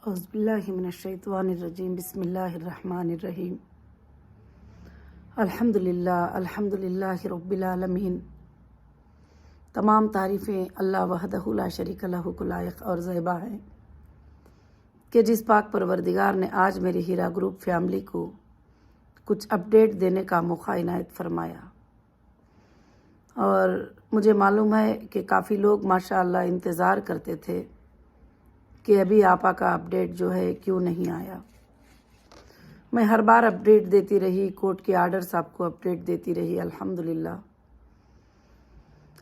اعوذ باللہ من الشیطان الرجیم بسم اللہ الرحمن الرحیم الحمدللہ رب العالمین۔ تمام تعریفیں اللہ وحدہ لا شریک لہ کو لائق اور زیبا ہیں کہ جس پاک پروردگار نے آج میری ہیرا گروپ فیملی کو کچھ اپڈیٹ دینے کا موقع عنایت فرمایا، اور مجھے معلوم ہے کہ کافی لوگ ماشاءاللہ انتظار کرتے تھے کہ ابھی آپا کا اپڈیٹ جو ہے کیوں نہیں آیا۔ میں ہر بار اپڈیٹ دیتی رہی، کورٹ کے آرڈرز آپ کو اپڈیٹ دیتی رہی۔ الحمدللہ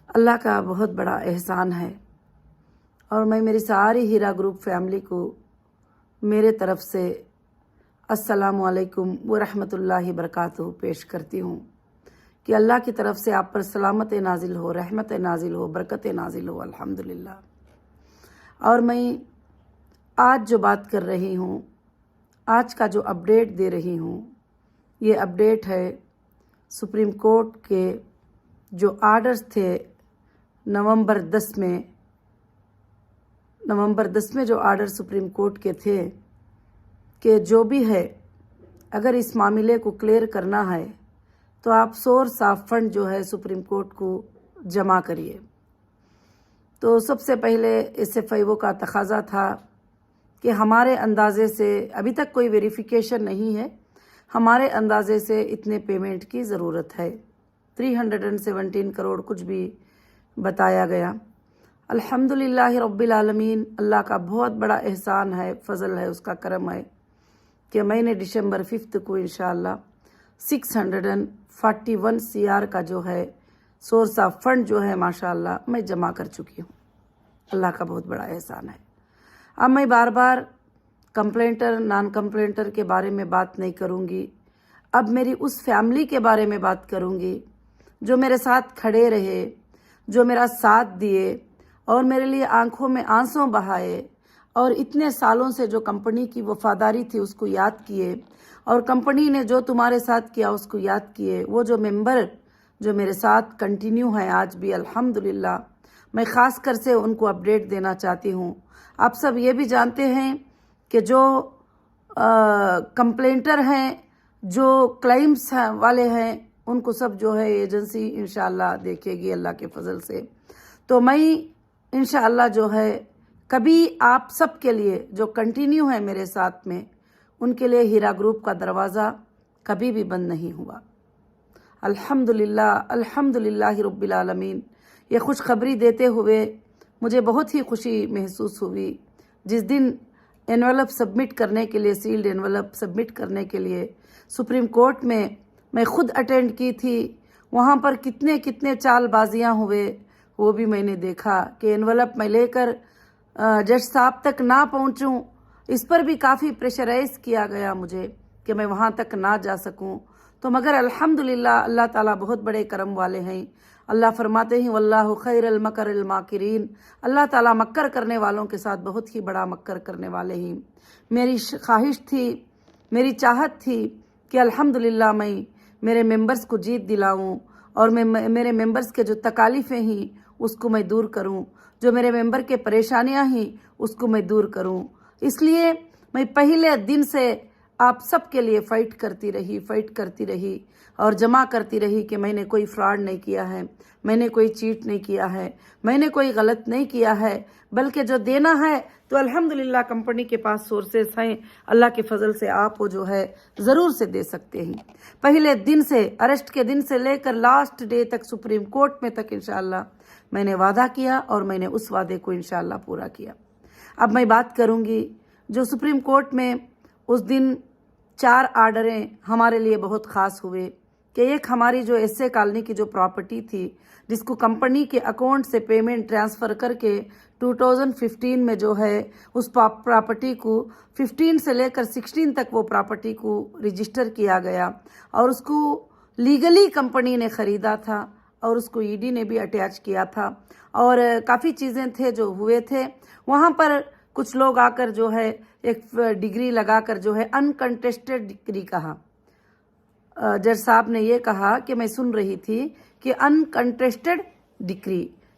اللہ کا بہت بڑا احسان ہے، اور میں میری ساری ہیرا گروپ فیملی کو میرے طرف سے السلام علیکم ورحمۃ اللہ وبرکاتہ پیش کرتی ہوں کہ اللہ کی طرف سے آپ پر سلامت نازل ہو، رحمت نازل ہو، برکت نازل ہو الحمدللہ۔ اور میں آج جو بات کر رہی ہوں، آج کا جو اپڈیٹ دے رہی ہوں، یہ اپڈیٹ ہے سپریم کورٹ کے جو آرڈرز تھے نومبر 10 میں جو آرڈر سپریم کورٹ کے تھے کہ جو بھی ہے اگر اس معاملے کو کلیئر کرنا ہے تو آپ سورس آف فنڈ جو ہے سپریم کورٹ کو جمع کریے۔ تو سب سے پہلے ایس ایف آئی او کا تقاضا تھا کہ ہمارے اندازے سے ابھی تک کوئی ویریفیکیشن نہیں ہے، ہمارے اندازے سے اتنے پیمنٹ کی ضرورت ہے، 317 کروڑ کچھ بھی بتایا گیا۔ الحمدللہ رب العالمین، اللہ کا بہت بڑا احسان ہے، فضل ہے، اس کا کرم ہے کہ میں نے دسمبر 5 کو انشاءاللہ 641 CR کا جو ہے سورس آف فنڈ جو ہے ماشاءاللہ میں جمع کر چکی ہوں۔ اللہ کا بہت بڑا احسان ہے۔ اب میں بار بار کمپلینٹر نان کمپلینٹر کے بارے میں بات نہیں کروں گی، اب میری اس فیملی کے بارے میں بات کروں گی جو میرے ساتھ کھڑے رہے، جو میرا ساتھ دیے اور میرے لیے آنکھوں میں آنسوں بہائے، اور اتنے سالوں سے جو کمپنی کی وفاداری تھی اس کو یاد کیے، اور کمپنی نے جو تمہارے ساتھ کیا اس کو یاد کیے۔ وہ جو ممبر جو میرے ساتھ کنٹینیو ہیں آج بھی الحمدللہ، میں خاص کر سے ان کو اپڈیٹ دینا چاہتی ہوں۔ آپ سب یہ بھی جانتے ہیں کہ جو کمپلینٹر ہیں، جو کلائمز والے ہیں، ان کو سب جو ہے ایجنسی انشاءاللہ دیکھے گی اللہ کے فضل سے۔ تو میں انشاءاللہ جو ہے کبھی آپ سب کے لیے جو کنٹینیو ہے میرے ساتھ میں، ان کے لیے ہیرا گروپ کا دروازہ کبھی بھی بند نہیں ہوا۔ الحمدللہ رب العالمین۔ یہ خوشخبری دیتے ہوئے مجھے بہت ہی خوشی محسوس ہوئی جس دن انویلپ سبمٹ کرنے کے لیے، سیلڈ انویلپ سبمٹ کرنے کے لیے سپریم کورٹ میں خود اٹینڈ کی تھی۔ وہاں پر کتنے چال بازیاں ہوئے وہ بھی میں نے دیکھا کہ انویلپ میں لے کر جج صاحب تک نہ پہنچوں، اس پر بھی کافی پریشرائز کیا گیا مجھے کہ میں وہاں تک نہ جا سکوں۔ تو مگر الحمدللہ اللہ تعالیٰ بہت بڑے کرم والے ہیں۔ اللہ فرماتے ہیں واللہ خیر المکر الماکرین، اللہ تعالیٰ مکر کرنے والوں کے ساتھ بہت ہی بڑا مکر کرنے والے ہیں۔ میری خواہش تھی، میری چاہت تھی کہ الحمدللہ میں میرے ممبرز کو جیت دلاؤں، اور میں میرے ممبرز کے جو تکالیفیں ہیں اس کو میں دور کروں، جو میرے ممبر کے پریشانیاں ہیں اس کو میں دور کروں۔ اس لیے میں پہلے دن سے آپ سب کے لیے فائٹ کرتی رہی اور جمع کرتی رہی کہ میں نے کوئی فراڈ نہیں کیا ہے، میں نے کوئی چیٹ نہیں کیا ہے، میں نے کوئی غلط نہیں کیا ہے، بلکہ جو دینا ہے تو الحمدللہ کمپنی کے پاس سورسز ہیں، اللہ کے فضل سے آپ وہ جو ہے ضرور سے دے سکتے ہیں۔ پہلے دن سے، اریسٹ کے دن سے لے کر لاسٹ ڈے تک، سپریم کورٹ میں تک انشاءاللہ میں نے وعدہ کیا، اور میں نے اس وعدے کو انشاءاللہ پورا کیا۔ اب میں بات کروں گی جو سپریم کورٹ میں اس دن 4 آرڈریں ہمارے لیے بہت خاص ہوئے کہ ایک ہماری جو ایس اے کالونی کی جو پراپرٹی تھی جس کو کمپنی کے اکاؤنٹ سے پیمنٹ ٹرانسفر کر کے 2015 میں جو ہے اس پراپرٹی کو 15 سے لے کر 16 تک وہ پراپرٹی کو رجسٹر کیا گیا، اور اس کو لیگلی کمپنی نے خریدا تھا، اور اس کو ED نے بھی اٹیچ کیا تھا، اور کافی چیزیں تھے جو ہوئے تھے وہاں پر۔ کچھ لوگ آ کر جو ہے ایک ڈگری لگا کر جو ہے انکنٹیسٹڈ ڈگری کہا، جج صاحب نے یہ کہا کہ میں سن رہی تھی کہ انکنٹیسٹڈ ڈگری،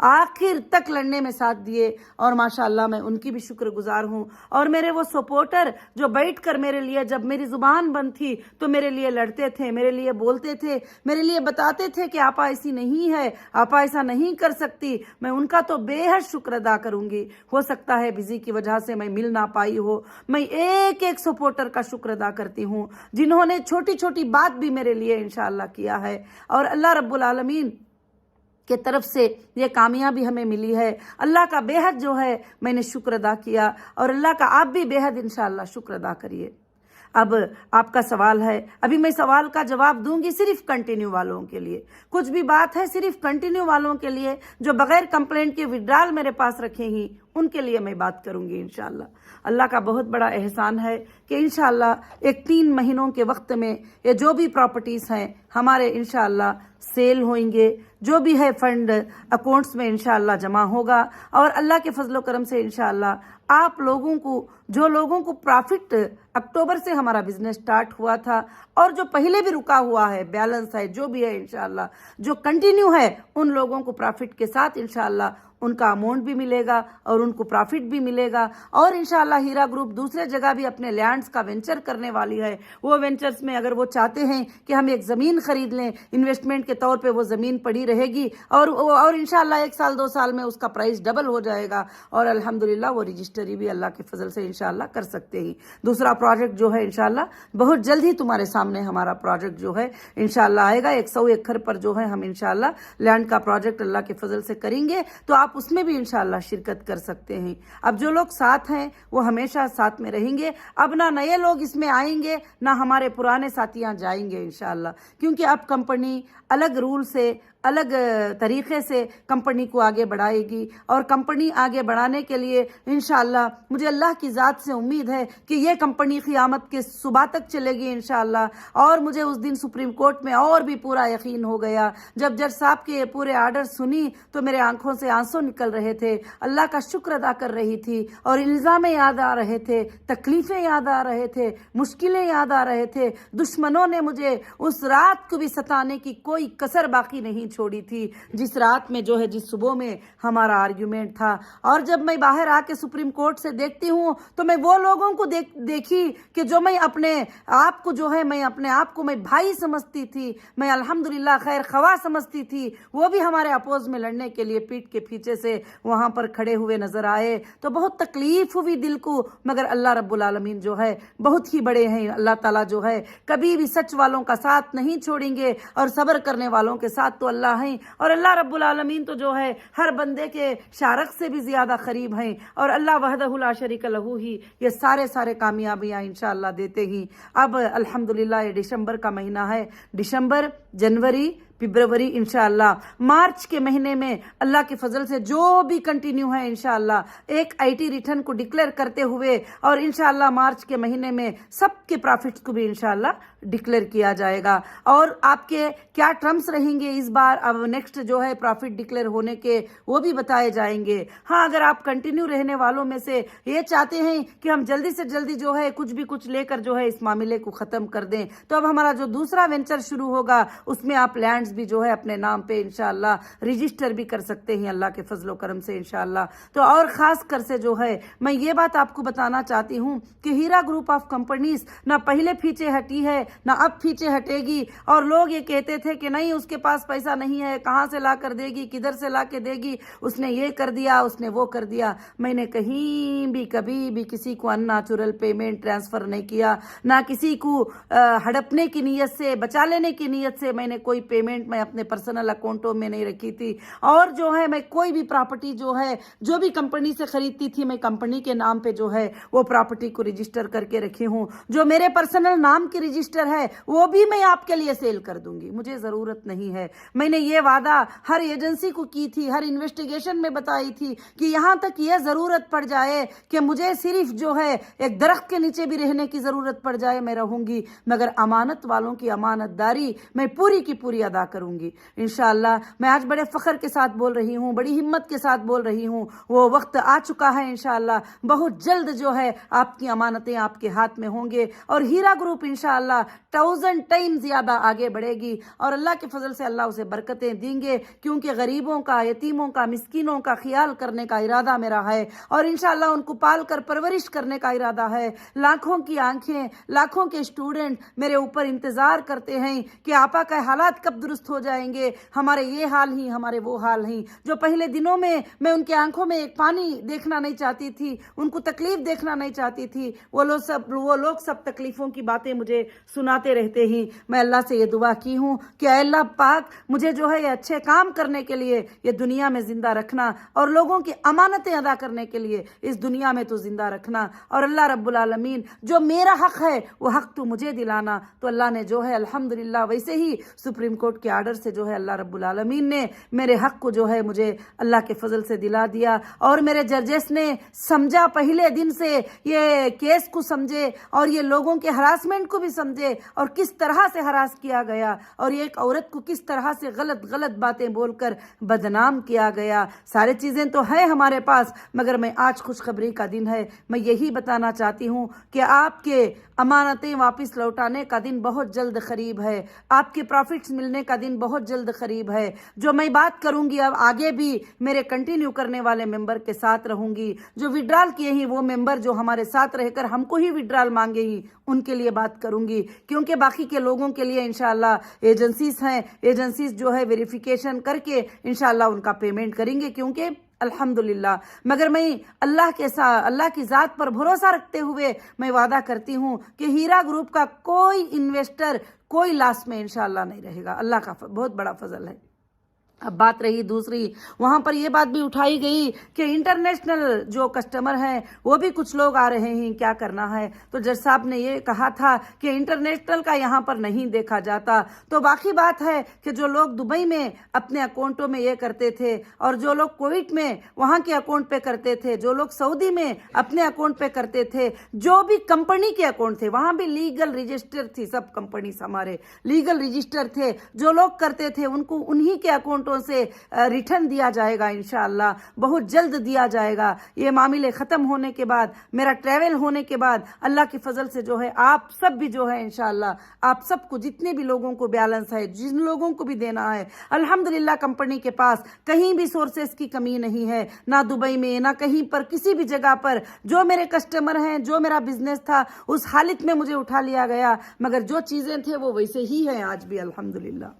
آخر تک لڑنے میں ساتھ دیے، اور ماشاءاللہ میں ان کی بھی شکر گزار ہوں. اور میرے وہ سپورٹر جو بیٹھ کر میرے لیے جب میری زبان بند تھی تو میرے لیے لڑتے تھے، میرے لیے بولتے تھے، میرے لیے بتاتے تھے کہ آپا ایسی نہیں ہے، آپا ایسا نہیں کر سکتی، میں ان کا تو بے حد شکر ادا کروں گی. ہو سکتا ہے بزی کی وجہ سے میں مل نہ پائی ہو، میں ایک ایک سپورٹر کا شکر ادا کرتی ہوں جنہوں نے چھوٹی چھوٹی بات بھی میرے لیے انشاءاللہ کیا ہے. اور اللہ رب العالمین کے طرف سے یہ کامیابی ہمیں ملی ہے. اللہ کا بے حد جو ہے میں نے شکر ادا کیا، اور اللہ کا آپ بھی بے حد انشاءاللہ شکر ادا کریے. اب آپ کا سوال ہے، ابھی میں سوال کا جواب دوں گی صرف کنٹینیو والوں کے لیے. کچھ بھی بات ہے صرف کنٹینیو والوں کے لیے جو بغیر کمپلینٹ کے وڈرال میرے پاس رکھے ہی، ان کے لیے میں بات کروں گی انشاءاللہ. اللہ کا بہت بڑا احسان ہے کہ انشاءاللہ ایک 3 مہینوں کے وقت میں یہ جو بھی پراپرٹیز ہیں ہمارے انشاءاللہ سیل ہوئیں گے، جو بھی ہے فنڈ اکاؤنٹس میں انشاءاللہ جمع ہوگا، اور اللہ کے فضل و کرم سے انشاءاللہ آپ لوگوں کو، جو لوگوں کو پرافٹ اکتوبر سے ہمارا بزنس سٹارٹ ہوا تھا اور جو پہلے بھی رکا ہوا ہے، بیلنس ہے، جو بھی ہے انشاءاللہ جو کنٹینیو ہے، ان لوگوں کو پرافٹ کے ساتھ انشاءاللہ ان کا اماؤنٹ بھی ملے گا اور ان کو پرافٹ بھی ملے گا. اور انشاءاللہ ہیرا گروپ دوسرے جگہ بھی اپنے لینڈز کا وینچر کرنے والی ہے. وہ وینچرز میں اگر وہ چاہتے ہیں کہ ہم ایک زمین خرید لیں انویسٹمنٹ کے طور پہ، وہ زمین پڑی رہے گی اور انشاءاللہ 1 سال 2 سال میں اس کا پرائس ڈبل ہو جائے گا، اور الحمدللہ وہ رجسٹری بھی اللہ کے فضل سے انشاءاللہ کر سکتے ہیں. دوسرا پروجیکٹ جو ہے انشاءاللہ بہت جلد ہی تمہارے سامنے ہمارا پروجیکٹ جو ہے انشاءاللہ آئے گا. 100 ایکڑ پر جو ہے ہم انشاءاللہ لینڈ کا پروجیکٹ اللہ کے فضل سے کریں گے، تو آپ اس میں بھی انشاءاللہ شرکت کر سکتے ہیں. اب جو لوگ ساتھ ہیں وہ ہمیشہ ساتھ میں رہیں گے. اب نہ نئے لوگ اس میں آئیں گے، نہ ہمارے پرانے ساتھیاں جائیں گے انشاءاللہ، کیونکہ اب کمپنی الگ رول سے، الگ طریقے سے کمپنی کو آگے بڑھائے گی. اور کمپنی آگے بڑھانے کے لیے انشاءاللہ مجھے اللہ کی ذات سے امید ہے کہ یہ کمپنی قیامت کے صبح تک چلے گی انشاءاللہ. اور مجھے اس دن سپریم کورٹ میں اور بھی پورا یقین ہو گیا جب جج صاحب کے پورے آرڈر سنی تو میرے آنکھوں سے آنسو نکل رہے تھے. اللہ کا شکر ادا کر رہی تھی، اور الزام یاد آ رہے تھے، تکلیفیں یاد آ رہے تھے، مشکلیں یاد آ رہے تھے. دشمنوں نے مجھے اس رات کو بھی ستانے کی کوئی کسر باقی نہیں چھوڑی تھی، جس رات میں جو ہے، جس صبح میں ہمارا آرگیومنٹ تھا. اور جب میں باہر آ کے سپریم کورٹ سے دیکھتی ہوں تو میں وہ لوگوں کو دیکھی کہ جو میں اپنے آپ کو جو ہے، میں اپنے آپ کو میں بھائی سمجھتی تھی، میں الحمدللہ خیر خواہ سمجھتی تھی، وہ بھی ہمارے اپوز میں لڑنے کے لیے پیٹ کے پیچھے سے وہاں پر کھڑے ہوئے نظر آئے. تو بہت تکلیف ہوئی دل کو، مگر اللہ رب العالمین جو ہے بہت ہی بڑے ہیں. اللہ تعالیٰ جو ہے کبھی بھی سچ والوں کا ساتھ نہیں چھوڑیں گے، اور صبر کرنے والوں کے ساتھ تو اللہ ہیں. اور اللہ رب العالمین تو جو ہے ہر بندے کے شارق سے بھی زیادہ قریب ہیں، اور اللہ وحدہ لا شریک لہ ہی یہ سارے کامیابیاں انشاءاللہ دیتے ہی. اب الحمدللہ یہ دسمبر کا مہینہ ہے، دسمبر، جنوری، فبروری، انشاءاللہ مارچ کے مہینے میں اللہ کے فضل سے جو بھی کنٹینیو ہے انشاءاللہ ایک IT ریٹرن کو ڈکلیئر کرتے ہوئے، اور انشاءاللہ مارچ کے مہینے میں سب کے پرافٹس کو بھی انشاءاللہ ڈکلیئر کیا جائے گا. اور آپ کے کیا ٹرمز رہیں گے اس بار، اب نیکسٹ جو ہے پرافٹ ڈکلیئر ہونے کے، وہ بھی بتائے جائیں گے. ہاں، اگر آپ کنٹینیو رہنے والوں میں سے یہ چاہتے ہیں کہ ہم جلدی سے جلدی جو ہے کچھ لے کر جو ہے اس معاملے کو ختم کر دیں، تو اب ہمارا جو دوسرا وینچر شروع ہوگا اس میں آپ لینڈز بھی جو ہے اپنے نام پہ انشاءاللہ رجسٹر بھی کر سکتے ہیں اللہ کے فضل و کرم سے انشاءاللہ. تو اور خاص کر سے جو ہے میں یہ بات آپ کو بتانا چاہتی ہوں کہ ہیرا گروپ آف کمپنیز نہ پہلے پیچھے ہٹی ہے نہ اب پیچھے ہٹے گی. اور لوگ یہ کہتے تھے کہ نہیں اس کے پاس پیسہ نہیں ہے، کہاں سے لا کر دے گی، کدھر سے لا کے دے گی، اس نے یہ کر دیا، اس نے وہ کر دیا. میں نے کہیں بھی کبھی بھی کسی کو ان نیچرل پیمنٹ ٹرانسفر نہیں کیا، نہ کسی کو ہڑپنے کی نیت سے، بچا لینے کی نیت سے میں نے کوئی پیمنٹ میں اپنے پرسنل اکاؤنٹوں میں نہیں رکھی تھی. اور جو ہے میں کوئی بھی پراپرٹی جو ہے جو بھی کمپنی سے خریدتی تھی، میں کمپنی کے نام پہ جو ہے وہ پراپرٹی کو رجسٹر کر کے رکھی ہوں. جو میرے پرسنل نام کی رجسٹر ہے وہ بھی میں آپ کے لیے سیل کر دوں گی، مجھے ضرورت نہیں ہے. میں نے یہ وعدہ ہر ایجنسی کو کی تھی، ہر انویسٹیگیشن میں بتائی تھی کہ یہاں تک یہ ضرورت پڑ جائے کہ مجھے صرف جو ہے ایک درخت کے نیچے بھی رہنے کی ضرورت پڑ جائے میں رہوں گی، مگر امانت والوں کی امانت داری میں پوری کی پوری ادا کروں گی انشاءاللہ. میں آج بڑے فخر کے ساتھ بول رہی ہوں, بڑی ہمت کے ساتھ بول رہی ہوں. وہ وقت آ چکا ہے انشاءاللہ, بہت جلد جو ہے آپ کی امانتیں آپ کے ہاتھ میں ہوں گے, اور ہیرا گروپ انشاءاللہ 1000 ٹائم زیادہ آگے بڑھے گی, اور اللہ کے فضل سے اللہ اسے برکتیں دیں گے, کیونکہ غریبوں کا, یتیموں کا, مسکینوں کا خیال کرنے کا ارادہ میرا ہے, اور انشاءاللہ ان کو پال کر پرورش کرنے کا ارادہ ہے. لاکھوں کی آنکھیں, لاکھوں کے اسٹوڈنٹ میرے اوپر انتظار کرتے ہیں کہ آپا کا حالات کب درست ہو جائیں گے, ہمارے یہ حال ہی, ہمارے وہ حال ہی. جو پہلے دنوں میں ان کے آنکھوں میں ایک پانی دیکھنا نہیں چاہتی تھی, ان کو تکلیف دیکھنا نہیں چاہتی تھی, وہ لوگ سب تکلیفوں کی باتیں مجھے سناتے رہتے ہیں. میں اللہ سے یہ دعا کی ہوں کہ اے اللہ پاک, مجھے جو ہے یہ اچھے کام کرنے کے لیے یہ دنیا میں زندہ رکھنا, اور لوگوں کی امانتیں ادا کرنے کے لیے اس دنیا میں تو زندہ رکھنا, اور اللہ رب العالمین جو میرا حق ہے وہ حق تو مجھے دلانا. تو اللہ نے جو ہے الحمدللہ ویسے ہی سپریم کورٹ کے آرڈر سے جو ہے اللہ رب العالمین نے میرے حق کو جو ہے مجھے اللہ کے فضل سے دلا دیا, اور میرے ججز نے سمجھا, پہلے دن سے یہ کیس کو سمجھے, اور یہ لوگوں کے ہراسمنٹ کو بھی سمجھے, اور کس طرح سے ہراس کیا گیا, اور ایک عورت کو کس طرح سے غلط باتیں بول کر بدنام کیا گیا. سارے چیزیں تو ہیں ہمارے پاس, مگر میں آج خوشخبری کا دن ہے, میں یہی بتانا چاہتی ہوں کہ آپ کے امانتیں واپس لوٹانے کا دن بہت جلد قریب ہے, آپ کے پروفٹس ملنے کا دن بہت جلد قریب ہے. جو میں بات کروں گی اب آگے بھی میرے کنٹینیو کرنے والے ممبر کے ساتھ رہوں گی, جو وڈرال کیے ہیں وہ ممبر جو ہمارے ساتھ رہ کر ہم کو ہی وڈرال مانگے ہی, ان کے لیے بات کروں گی, کیونکہ باقی کے لوگوں کے لیے انشاءاللہ ایجنسیز ہیں, ایجنسیز جو ہے ویریفیکیشن کر کے انشاءاللہ ان کا پیمنٹ کریں گے, کیونکہ الحمدللہ. مگر میں اللہ کی ذات پر بھروسہ رکھتے ہوئے میں وعدہ کرتی ہوں کہ ہیرا گروپ کا کوئی انویسٹر کوئی لاس میں انشاءاللہ نہیں رہے گا. اللہ کا بہت بڑا فضل ہے. اب بات رہی دوسری, وہاں پر یہ بات بھی اٹھائی گئی کہ انٹرنیشنل جو کسٹمر ہیں وہ بھی کچھ لوگ آ رہے ہیں, کیا کرنا ہے. تو جج صاحب نے یہ کہا تھا کہ انٹرنیشنل کا یہاں پر نہیں دیکھا جاتا. تو باقی بات ہے کہ جو لوگ دبئی میں اپنے اکاؤنٹوں میں یہ کرتے تھے, اور جو لوگ کویت میں وہاں کے اکاؤنٹ پہ کرتے تھے, جو لوگ سعودی میں اپنے اکاؤنٹ پہ کرتے تھے, جو بھی کمپنی کے اکاؤنٹ تھے وہاں بھی لیگل رجسٹر تھی, سب کمپنیز ہمارے لیگل رجسٹر تھے, جو لوگ کرتے تھے ان کو انہی کے اکاؤنٹ سے ریٹرن دیا جائے گا انشاءاللہ, بہت جلد دیا جائے گا. یہ معاملے ختم ہونے کے بعد, میرا ٹریول ہونے کے بعد, اللہ کے فضل سے جو ہے آپ سب بھی جو ہے انشاءاللہ, آپ سب کو جتنے بھی لوگوں کو بیلنس ہے, جن لوگوں کو بھی دینا ہے, الحمدللہ کمپنی کے پاس کہیں بھی سورسز کی کمی نہیں ہے, نہ دبئی میں نہ کہیں پر, کسی بھی جگہ پر. جو میرے کسٹمر ہیں, جو میرا بزنس تھا اس حالت میں مجھے اٹھا لیا گیا, مگر جو چیزیں تھے وہ ویسے ہی ہیں آج بھی الحمدللہ.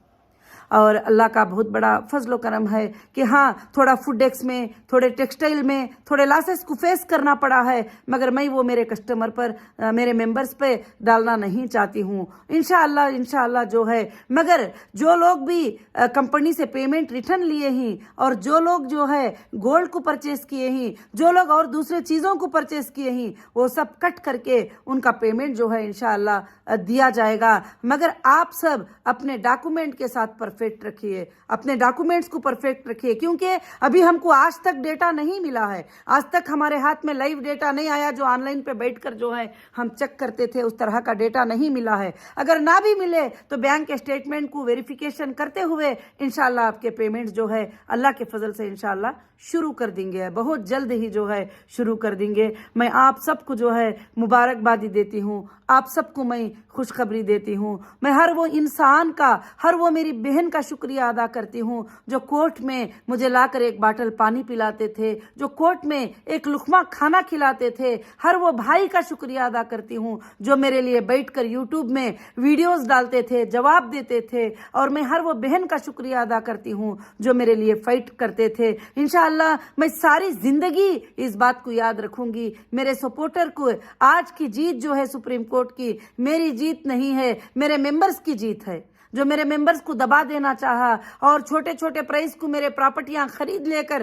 اور اللہ کا بہت بڑا فضل و کرم ہے کہ ہاں تھوڑا فوڈ ڈیکس میں, تھوڑے ٹیکسٹائل میں تھوڑے لاسز کو فیس کرنا پڑا ہے, مگر میں وہ میرے کسٹمر پر, میرے ممبرز پہ ڈالنا نہیں چاہتی ہوں انشاءاللہ جو ہے. مگر جو لوگ بھی کمپنی سے پیمنٹ ریٹرن لیے ہیں, اور جو لوگ جو ہے گولڈ کو پرچیز کیے ہیں, جو لوگ اور دوسرے چیزوں کو پرچیز کیے ہیں, وہ سب کٹ کر کے ان کا پیمنٹ جو ہے انشاءاللہ دیا جائے گا. مگر آپ سب اپنے ڈاکومنٹ کے ساتھ پرفیکٹ رکھیے, اپنے ڈاکومنٹس کو پرفیکٹ رکھیے, کیونکہ ابھی ہم کو آج تک ڈیٹا نہیں ملا ہے, آج تک ہمارے ہاتھ میں لائیو ڈیٹا نہیں آیا, جو آن لائن پہ بیٹھ کر جو ہے ہم چیک کرتے تھے اس طرح کا ڈیٹا نہیں ملا ہے. اگر نہ بھی ملے تو بینک اسٹیٹمنٹ کو ویریفیکیشن کرتے ہوئے انشاءاللہ آپ کے پیمنٹ جو ہے اللہ کے فضل سے انشاءاللہ شروع کر دیں گے, بہت جلد ہی جو ہے شروع کر دیں گے. میں آپ سب کو جو ہے مبارکبادی دیتی ہوں, آپ سب کو میں خوشخبری دیتی ہوں. میں ہر وہ انسان کا, ہر وہ میری بہن کا شکریہ ادا کرتی ہوں جو کورٹ میں مجھے لا کر ایک باٹل پانی پلاتے تھے, جو کورٹ میں ایک لقمہ کھانا کھلاتے تھے. ہر وہ بھائی کا شکریہ ادا کرتی ہوں جو میرے لیے بیٹھ کر یوٹیوب میں ویڈیوز ڈالتے تھے, جواب دیتے تھے. اور میں ہر وہ بہن کا شکریہ ادا کرتی ہوں جو میرے لیے فائٹ کرتے تھے. انشاءاللہ میں ساری زندگی اس بات کو یاد رکھوں گی. میرے سپورٹر کو آج کی جیت جو ہے سپریم کورٹ کی, میری جیت نہیں ہے, میرے ممبرز کی جیت ہے, جو میرے ممبرز کو دبا دینا چاہا اور چھوٹے چھوٹے پرائز کو میرے پراپرٹیاں خرید لے کر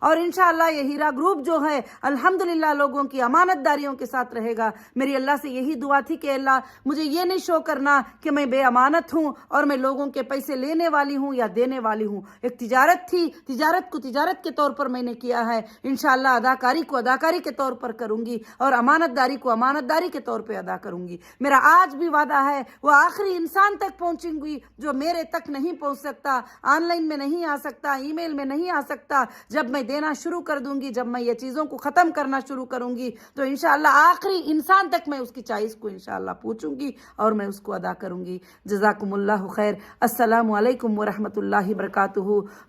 اور انشاءاللہ یہ ہیرا گروپ جو ہے الحمدللہ لوگوں کی امانت داریوں کے ساتھ رہے گا۔ میری اللہ سے یہی دعا تھی کہ اللہ مجھے یہ نہیں شو کرنا کہ میں بے امانت ہوں اور میں لوگوں کے پیسے لینے والی ہوں یا دینے والی ہوں۔ ایک تجارت تھی، تجارت کو تجارت کے طور پر میں نے کیا ہے، انشاءاللہ اداکاری کو اداکاری کے طور پر کروں گی، اور امانت داری کو امانت داری کے طور پہ ادا کروں گی۔ میرا آج بھی وعدہ ہے وہ آخری انسان تک پہنچیں گی جو میرے تک نہیں پہنچ سکتا، آن لائن میں نہیں آ سکتا، ای میل میں نہیں آ سکتا۔ جب میں دینا شروع کر دوں گی، جب میں یہ چیزوں کو ختم کرنا شروع کروں گی تو انشاءاللہ آخری انسان تک میں اس کی چائس کو انشاءاللہ پوچھوں گی اور میں اس کو ادا کروں گی۔ جزاکم اللہ خیر۔ السلام علیکم ورحمۃ اللہ وبرکاتہ۔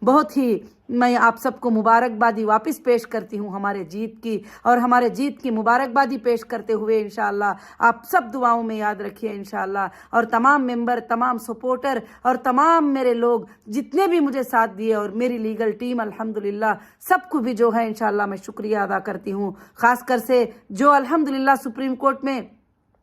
بہت ہی میں آپ سب کو مبارکبادی واپس پیش کرتی ہوں ہمارے جیت کی، اور ہمارے جیت کی مبارکبادی پیش کرتے ہوئے انشاءاللہ آپ سب دعاؤں میں یاد رکھیے انشاءاللہ، اور تمام ممبر، تمام سپورٹر اور تمام میرے لوگ جتنے بھی مجھے ساتھ دیے، اور میری لیگل ٹیم الحمدللہ سب کو بھی جو ہے انشاءاللہ میں شکریہ ادا کرتی ہوں، خاص کر سے جو الحمدللہ سپریم کورٹ میں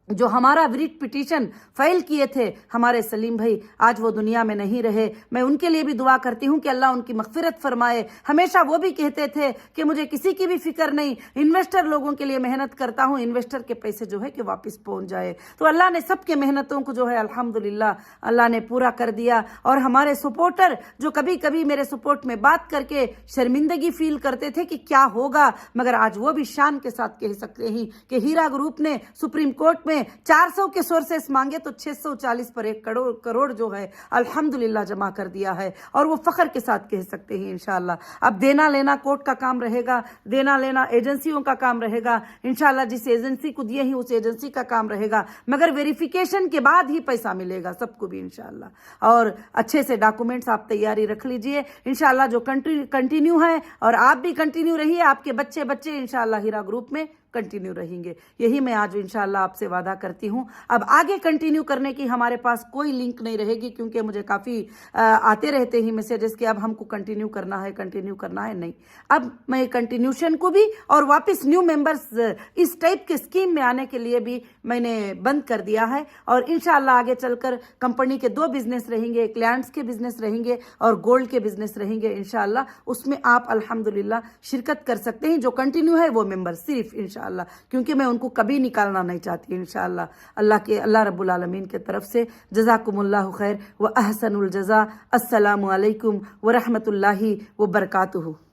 جو ہمارا ریٹ پٹیشن فائل کیے تھے ہمارے سلیم بھائی، آج وہ دنیا میں نہیں رہے۔ میں ان کے لیے بھی دعا کرتی ہوں کہ اللہ ان کی مغفرت فرمائے۔ ہمیشہ وہ بھی کہتے تھے کہ مجھے کسی کی بھی فکر نہیں، انویسٹر لوگوں کے لیے محنت کرتا ہوں، انویسٹر کے پیسے جو ہے کہ واپس پہنچ جائے۔ تو اللہ نے سب کے محنتوں کو جو ہے الحمدللہ اللہ نے پورا کر دیا، اور ہمارے سپورٹر جو کبھی کبھی میرے سپورٹ میں بات کر کے شرمندگی فیل کرتے تھے کہ کیا ہوگا، مگر آج وہ بھی شان کے ساتھ کہہ سکتے ہیں کہ ہیرا گروپ نے سپریم کورٹ میں 400 کے سورسز مانگے تو 640 پر 1 کروڑ جو ہے الحمدللہ جمع کر دیا ہے، اور وہ فخر کے ساتھ کہہ سکتے ہیں انشاءاللہ۔ اب دینا لینا کورٹ کا کام رہے گا، دینا لینا ایجنسیوں کا کام رہے گا انشاءاللہ، جس ایجنسی کو دیے ہیں اس ایجنسی کا کام رہے گا، مگر ویریفیکیشن کے بعد ہی پیسہ ملے گا سب کو بھی انشاءاللہ۔ اور اچھے سے ڈاکومنٹس آپ تیاری رکھ لیجئے انشاءاللہ، جو کنٹینیو ہے، اور آپ بھی کنٹینیو رہیے، آپ کے بچے انشاءاللہ ہیرا گروپ میں کنٹینیو رہیں گے، یہی میں آج انشاءاللہ آپ سے وعدہ کرتی ہوں۔ اب آگے کنٹینیو کرنے کی ہمارے پاس کوئی لنک نہیں رہے گی، کیونکہ مجھے کافی آتے رہتے ہیں میسیجز کہ اب ہم کو کنٹینیو کرنا ہے، نہیں، اب میں کنٹینیوشن کو بھی اور واپس نیو ممبرز اس ٹائپ کے اسکیم میں آنے کے لیے بھی میں نے بند کر دیا ہے، اور انشاءاللہ آگے چل کر کمپنی کے 2 بزنس رہیں گے، ایک لینڈز کے بزنس رہیں گے اور گولڈ کے بزنس رہیں گے انشاءاللہ، اس میں آپ الحمدللہ شرکت کر سکتے ہیں۔ جو کنٹینیو ہے وہ ممبر صرف انشاءاللہ، کیونکہ میں ان کو کبھی نکالنا نہیں چاہتی انشاءاللہ، اللہ رب العالمین کے طرف سے۔ جزاکم اللہ خیر و احسن الجزا۔ السلام علیکم ورحمۃ اللہ وبرکاتہ۔